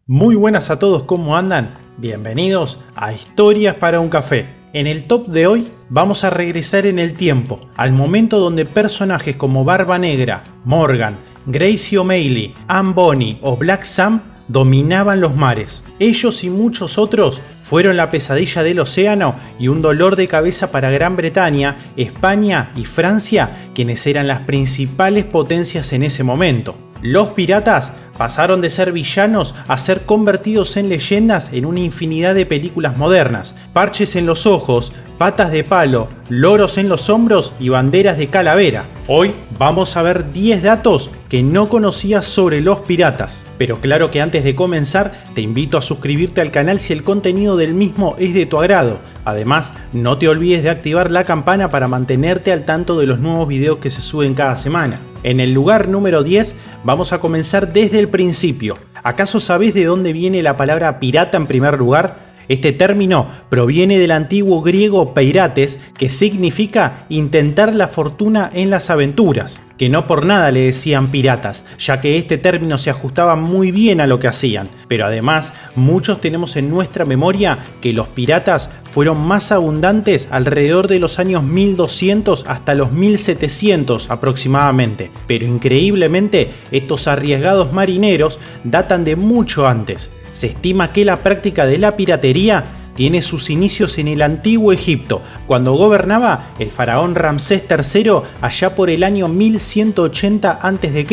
Muy buenas a todos, ¿cómo andan? Bienvenidos a Historias para un Café. En el top de hoy vamos a regresar en el tiempo, al momento donde personajes como Barba Negra, Morgan, Gracie O'Malley, Anne Bonny o Black Sam dominaban los mares. Ellos y muchos otros fueron la pesadilla del océano y un dolor de cabeza para Gran Bretaña, España y Francia, quienes eran las principales potencias en ese momento. Los piratas pasaron de ser villanos a ser convertidos en leyendas en una infinidad de películas modernas. Parches en los ojos, patas de palo, loros en los hombros y banderas de calavera. Hoy vamos a ver 10 datos que no conocías sobre los piratas. Pero claro que antes de comenzar te invito a suscribirte al canal si el contenido del mismo es de tu agrado. Además, no te olvides de activar la campana para mantenerte al tanto de los nuevos videos que se suben cada semana. En el lugar número 10 vamos a comenzar desde el principio. ¿Acaso sabés de dónde viene la palabra pirata en primer lugar? Este término proviene del antiguo griego peirates, que significa intentar la fortuna en las aventuras, que no por nada le decían piratas, ya que este término se ajustaba muy bien a lo que hacían. Pero además, muchos tenemos en nuestra memoria que los piratas fueron más abundantes alrededor de los años 1200 hasta los 1700 aproximadamente. Pero increíblemente, estos arriesgados marineros datan de mucho antes. Se estima que la práctica de la piratería tiene sus inicios en el antiguo Egipto, cuando gobernaba el faraón Ramsés III allá por el año 1180 a.C.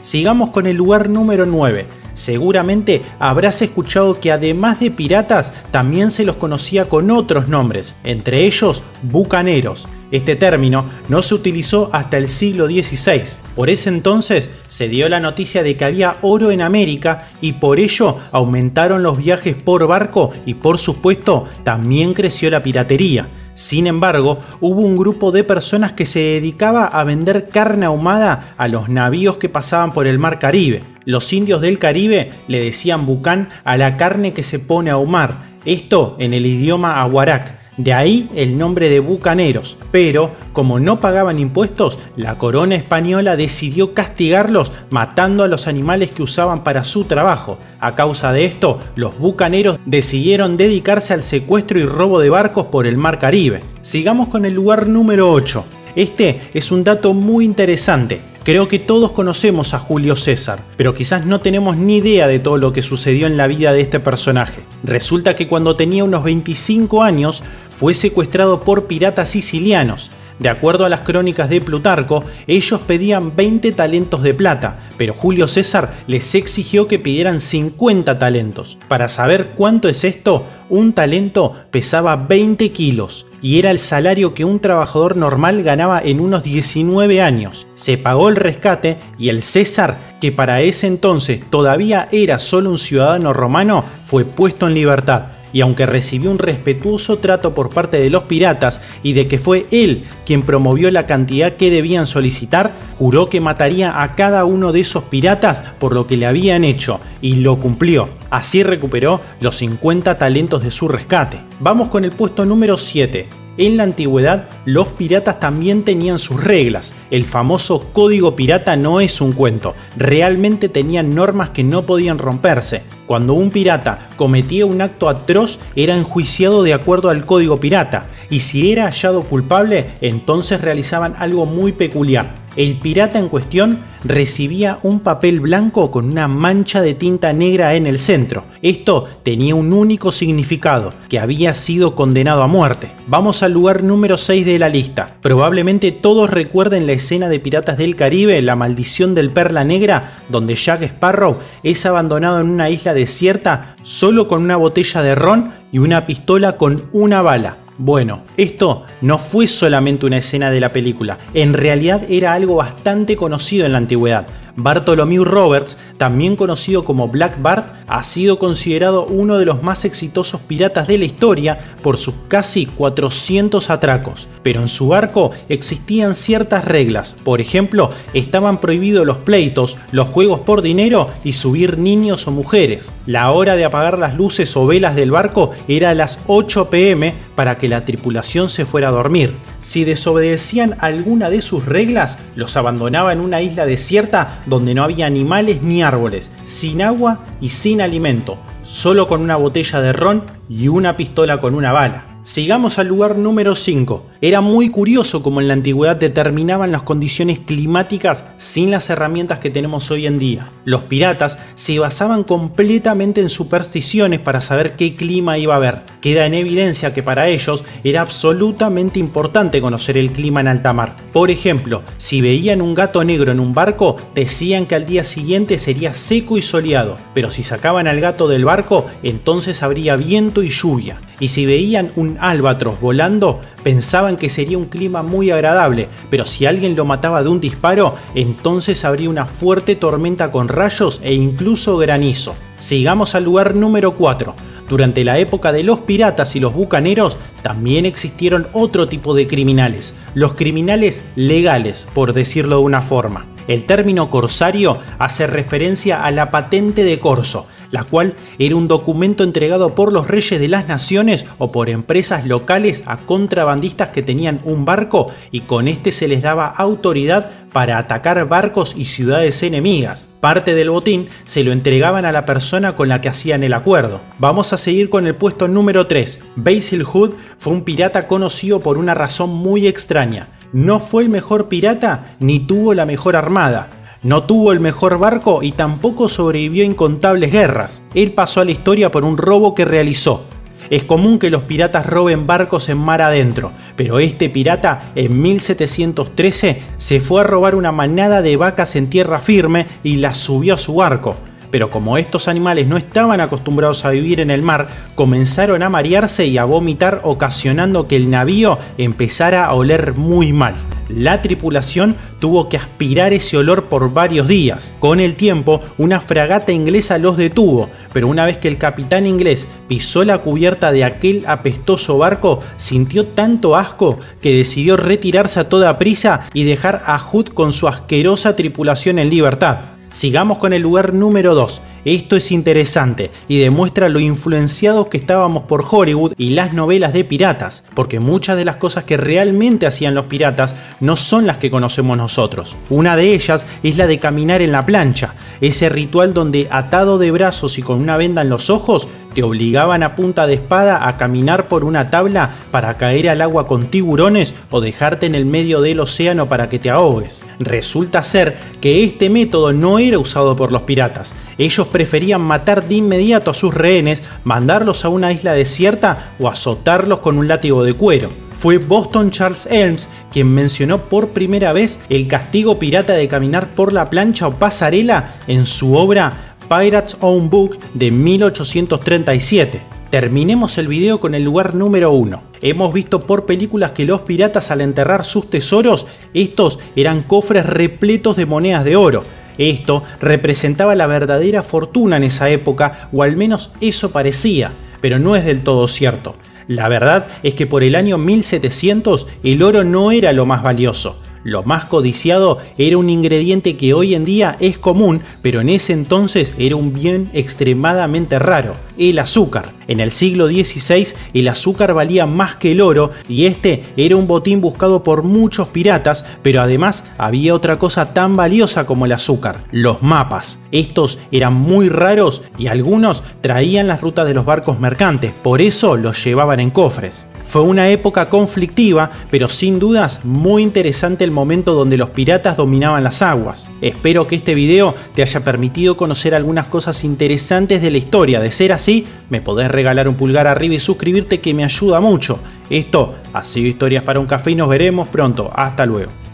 Sigamos con el lugar número 9. Seguramente habrás escuchado que además de piratas también se los conocía con otros nombres, entre ellos bucaneros. Este término no se utilizó hasta el siglo XVI. Por ese entonces se dio la noticia de que había oro en América y por ello aumentaron los viajes por barco y por supuesto también creció la piratería. Sin embargo, hubo un grupo de personas que se dedicaba a vender carne ahumada a los navíos que pasaban por el mar Caribe. Los indios del Caribe le decían bucán a la carne que se pone a ahumar, esto en el idioma aguarac. De ahí el nombre de bucaneros, pero como no pagaban impuestos, la corona española decidió castigarlos matando a los animales que usaban para su trabajo. A causa de esto, los bucaneros decidieron dedicarse al secuestro y robo de barcos por el mar Caribe. Sigamos con el lugar número 8. Este es un dato muy interesante. Creo que todos conocemos a Julio César, pero quizás no tenemos ni idea de todo lo que sucedió en la vida de este personaje. Resulta que cuando tenía unos 25 años fue secuestrado por piratas sicilianos. De acuerdo a las crónicas de Plutarco, ellos pedían 20 talentos de plata, pero Julio César les exigió que pidieran 50 talentos. Para saber cuánto es esto, un talento pesaba 20 kilos y era el salario que un trabajador normal ganaba en unos 19 años. Se pagó el rescate y el César, que para ese entonces todavía era solo un ciudadano romano, fue puesto en libertad. Y aunque recibió un respetuoso trato por parte de los piratas y de que fue él quien promovió la cantidad que debían solicitar, juró que mataría a cada uno de esos piratas por lo que le habían hecho, y lo cumplió. Así recuperó los 50 talentos de su rescate. Vamos con el puesto número 7. En la antigüedad, los piratas también tenían sus reglas. El famoso código pirata no es un cuento, realmente tenían normas que no podían romperse. Cuando un pirata cometía un acto atroz, era enjuiciado de acuerdo al código pirata, y si era hallado culpable, entonces realizaban algo muy peculiar. El pirata en cuestión recibía un papel blanco con una mancha de tinta negra en el centro. Esto tenía un único significado, que había sido condenado a muerte. Vamos al lugar número 6 de la lista. Probablemente todos recuerden la escena de Piratas del Caribe, La maldición del Perla Negra, donde Jack Sparrow es abandonado en una isla desierta solo con una botella de ron y una pistola con una bala. Bueno, esto no fue solamente una escena de la película, en realidad era algo bastante conocido en la antigüedad. Bartholomew Roberts, también conocido como Black Bart, ha sido considerado uno de los más exitosos piratas de la historia por sus casi 400 atracos, pero en su barco existían ciertas reglas. Por ejemplo, estaban prohibidos los pleitos, los juegos por dinero y subir niños o mujeres. La hora de apagar las luces o velas del barco era a las 8 p.m. para que la tripulación se fuera a dormir. Si desobedecían alguna de sus reglas, los abandonaba en una isla desierta donde no había animales ni árboles, sin agua y sin alimento, solo con una botella de ron y una pistola con una bala. Sigamos al lugar número 5. Era muy curioso cómo en la antigüedad determinaban las condiciones climáticas sin las herramientas que tenemos hoy en día. Los piratas se basaban completamente en supersticiones para saber qué clima iba a haber. Queda en evidencia que para ellos era absolutamente importante conocer el clima en alta mar. Por ejemplo, si veían un gato negro en un barco, decían que al día siguiente sería seco y soleado, pero si sacaban al gato del barco, entonces habría viento y lluvia. Y si veían un albatros volando, pensaban que sería un clima muy agradable, pero si alguien lo mataba de un disparo, entonces habría una fuerte tormenta con rayos e incluso granizo. Sigamos al lugar número 4. Durante la época de los piratas y los bucaneros, también existieron otro tipo de criminales, los criminales legales, por decirlo de una forma. El término corsario hace referencia a la patente de corso, la cual era un documento entregado por los reyes de las naciones o por empresas locales a contrabandistas que tenían un barco y con este se les daba autoridad para atacar barcos y ciudades enemigas. Parte del botín se lo entregaban a la persona con la que hacían el acuerdo. Vamos a seguir con el puesto número 3. Basil Hood fue un pirata conocido por una razón muy extraña. No fue el mejor pirata ni tuvo la mejor armada. No tuvo el mejor barco y tampoco sobrevivió a incontables guerras. Él pasó a la historia por un robo que realizó. Es común que los piratas roben barcos en mar adentro, pero este pirata en 1713 se fue a robar una manada de vacas en tierra firme y las subió a su barco. Pero como estos animales no estaban acostumbrados a vivir en el mar, comenzaron a marearse y a vomitar, ocasionando que el navío empezara a oler muy mal. La tripulación tuvo que aspirar ese olor por varios días. Con el tiempo, una fragata inglesa los detuvo, pero una vez que el capitán inglés pisó la cubierta de aquel apestoso barco, sintió tanto asco que decidió retirarse a toda prisa y dejar a Hood con su asquerosa tripulación en libertad. Sigamos con el lugar número 2. Esto es interesante y demuestra lo influenciados que estábamos por Hollywood y las novelas de piratas, porque muchas de las cosas que realmente hacían los piratas no son las que conocemos nosotros. Una de ellas es la de caminar en la plancha, ese ritual donde atado de brazos y con una venda en los ojos te obligaban a punta de espada a caminar por una tabla para caer al agua con tiburones o dejarte en el medio del océano para que te ahogues. Resulta ser que este método no era usado por los piratas. Ellos preferían matar de inmediato a sus rehenes, mandarlos a una isla desierta o azotarlos con un látigo de cuero. Fue Boston Charles Elms quien mencionó por primera vez el castigo pirata de caminar por la plancha o pasarela en su obra Pirate's Own Book de 1837. Terminemos el video con el lugar número 1. Hemos visto por películas que los piratas al enterrar sus tesoros, estos eran cofres repletos de monedas de oro. Esto representaba la verdadera fortuna en esa época, o al menos eso parecía, pero no es del todo cierto. La verdad es que por el año 1700 el oro no era lo más valioso. Lo más codiciado era un ingrediente que hoy en día es común, pero en ese entonces era un bien extremadamente raro, el azúcar. En el siglo XVI el azúcar valía más que el oro y este era un botín buscado por muchos piratas, pero además había otra cosa tan valiosa como el azúcar, los mapas. Estos eran muy raros y algunos traían las rutas de los barcos mercantes, por eso los llevaban en cofres. Fue una época conflictiva, pero sin dudas muy interesante el momento donde los piratas dominaban las aguas. Espero que este video te haya permitido conocer algunas cosas interesantes de la historia. De ser así, me podés regalar un pulgar arriba y suscribirte, que me ayuda mucho. Esto ha sido Historias para un Café y nos veremos pronto. Hasta luego.